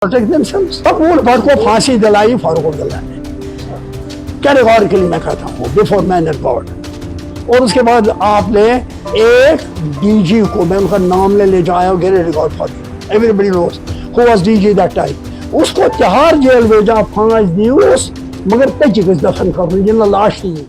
protect themselves. मकबूल भट्ट को फांसी दिलाई फारूक अब्दुल्ला ने, कैटेगोरिकली मैं कहता हूँ, बिफोर मैन एंड गॉड। और उसके बाद आपने एक डीजी को, मैं उनका नाम ले जाया, get record for you, everybody knows who was DG that time. उसको तिहाड़ जेल भेजा, फांस दी उस, मगर तज दफन कर जिन लाश थी।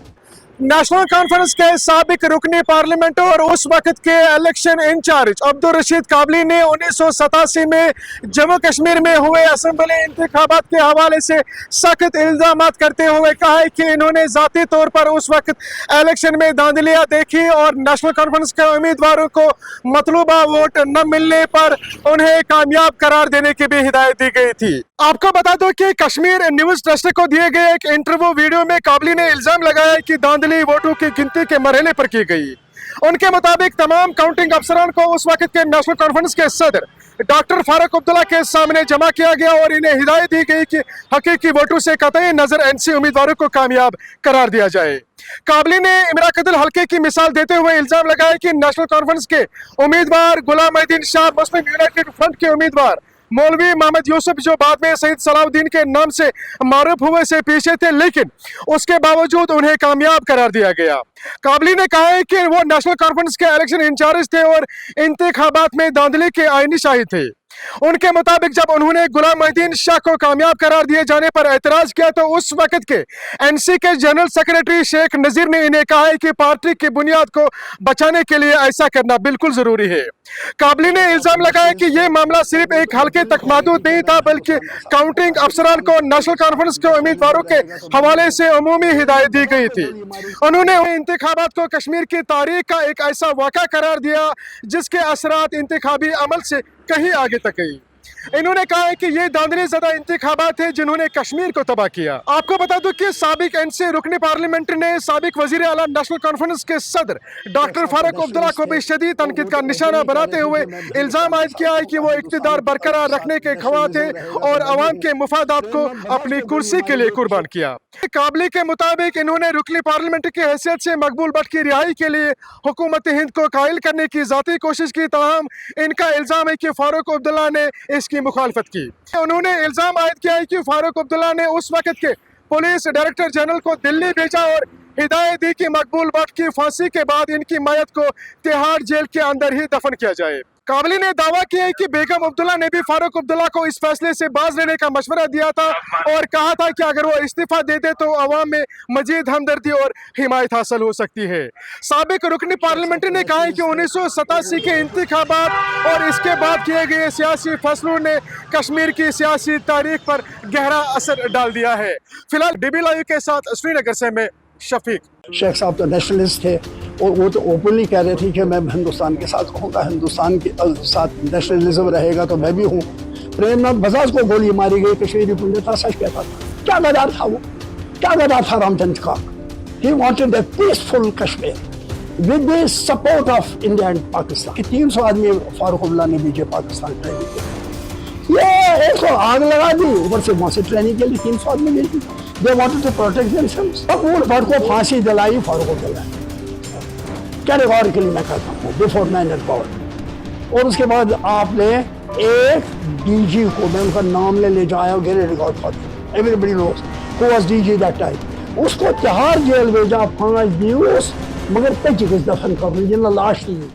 नेशनल कॉन्फ्रेंस के साबिक रुकनी पार्लियामेंट और उस वक्त के इलेक्शन इंचार्ज अब्दुल रशीद काबली ने 1987 में जम्मू कश्मीर में हुए असेंबली इंतखाबात के हवाले से सख्त इल्जामात करते हुए कहा है कि इन्होंने ज़ाती तौर पर उस वक्त इलेक्शन में धांधलियां देखी और नेशनल कॉन्फ्रेंस के उम्मीदवारों को मतलूबा वोट न मिलने पर उन्हें कामयाब करार देने की भी हिदायत दी गई थी। आपको बता दो कि कश्मीर न्यूज़ ट्रस्ट को दिए गए एक इंटरव्यू वीडियो में काबली ने इल्जाम लगाया कि धांधली वोटों की गिनती के मरहले पर की गई। उनके मुताबिक तमाम काउंटिंग अफसरान को उस वक्त के नेशनल कॉन्फ्रेंस के सदर डॉक्टर फारूक अब्दुल्ला के सामने जमा किया गया और इन्हें हिदायत दी गई कि हकीकी वोटों से कतई नजर एनसी उम्मीदवारों को कामयाब करार दिया जाए। काबली ने इमराकदल हल्के की मिसाल देते हुए इल्जाम लगाया कि नेशनल कॉन्फ्रेंस के उम्मीदवार गुलामुद्दीन शाह मुस्लिम यूनाइटेड फ्रंट के उम्मीदवार मौलवी मोहम्मद यूसुफ, जो बाद में सईद सलाउद्दीन के नाम से मारूफ हुए, से पीछे थे, लेकिन उसके बावजूद उन्हें कामयाब करार दिया गया। काबली ने कहा है कि वो नेशनल कॉन्फ्रेंस के इलेक्शन इंचार्ज थे और इंतखाबात में धांधली के आईनी शाहिद थे। उनके मुताबिक जब उन्होंने गुलामुद्दीन शाह को कामयाब करार दिए जाने पर एतराज किया तो उस वक्त के एनसी के जनरल सेक्रेटरी शेख नजीर ने इन्हें कहा है कि पार्टी की बुनियाद को बचाने के लिए ऐसा करना बिल्कुल जरूरी है। काबली ने इल्जाम लगाया कि यह मामला सिर्फ एक हल्के तक महदूद नहीं था, बल्कि काउंटिंग अफसरान को नेशनल कॉन्फ्रेंस के उम्मीदवारों के हवाले से अमूमी हिदायत दी गई थी। उन्होंने इंतखाबात को कश्मीर की तारीख का एक ऐसा वाक़ा करार दिया जिसके असरात इंतखाबी अमल से कहीं आगे तक गई। इन्होंने कहा है कि ये धांधली ज़दा इंतखाबात है जिन्होंने कश्मीर को तबाह किया। आपको बता दूं कि साबिक एनसी रुकनी पार्लियामेंट ने साबिक वजीर आला नेशनल कॉन्फ्रेंस के सदर डॉक्टर फारूक अब्दुल्ला को भी शदीद तनकीद का निशाना बनाते हुए इल्जाम आयद किया है कि वो इक़्तिदार बरकरार रखने के ख्वाह थे और अवाम के मुफादात को अपनी कुर्सी के लिए कुर्बान किया। काबली के मुताबिक इन्होंने रुकनी पार्लियामेंट की हैसियत से मकबूल भट्ट की रिहाई के लिए हुकूमत हिंद को कायल करने की ज़ाती कोशिश की, ताहम इनका इल्जाम है कि फारूक अब्दुल्ला ने इसकी मुखालफत की। उन्होंने इल्जाम आयद किया है कि फारूक अब्दुल्ला ने उस वक्त के पुलिस डायरेक्टर जनरल को दिल्ली भेजा और हिदायत दी कि मकबूल भट्ट की फांसी के बाद इनकी मैयत को तिहाड़ जेल के अंदर ही दफन किया जाए। काबली ने दावा किया है कि बेगम अब्दुल्ला ने भी फारूक अब्दुल्ला को इस फैसले से बाज लेने का मशवरा दिया था और कहा था कि अगर वो इस्तीफा दे दे तो अवाम में मजीद हमदर्दी और हिमायत हासिल हो सकती है। साबिक रुकनी पार्लियामेंट ने कहा है कि 1987 के इंतखाबात और इसके बाद किए गए सियासी फैसलों ने कश्मीर की सियासी तारीख पर गहरा असर डाल दिया है। फिलहाल डीबी लाइव के साथ श्रीनगर से मैं शफीक। शेख साहब तो नेशनलिस्ट थे और वो तो ओपनली कह रहे थे कि मैं हिंदुस्तान के साथ रहूँगा, हिंदुस्तान के साथ नेशनलिज्म रहेगा तो मैं भी हूँ। प्रेमनाथ बजाज को गोली मारी गई, कश्मीरी पंडित था, सच कहता था। क्या गदार था वो, क्या गदार था रामचंद्र का। He wanted A peaceful Kashmir with the support of India and Pakistan. 300 आदमी फारूक अब्दुल्ला ने भेजे पाकिस्तान ट्रेनिंग के लिए, ये एक को आग लगा दी, ऊपर से वहाँ से ट्रेनिंग के लिए 300 आदमी भेजी। They wanted to protect themselves. मकबूल भट्ट को फांसी दिलाई फारूक अब्दुल्ला ने, कैटेगोरिकली मैं कहता हूँ, बिफोर मैन एंड गॉड। और उसके बाद आपने एक डीजी को, मैं उनका नाम ले जाया, get record for you, everybody knows who was DG that time. उसको तिहाड़ जेल भेजा, फांस दी उस, मगर तज दफन कर जिन लाश थी।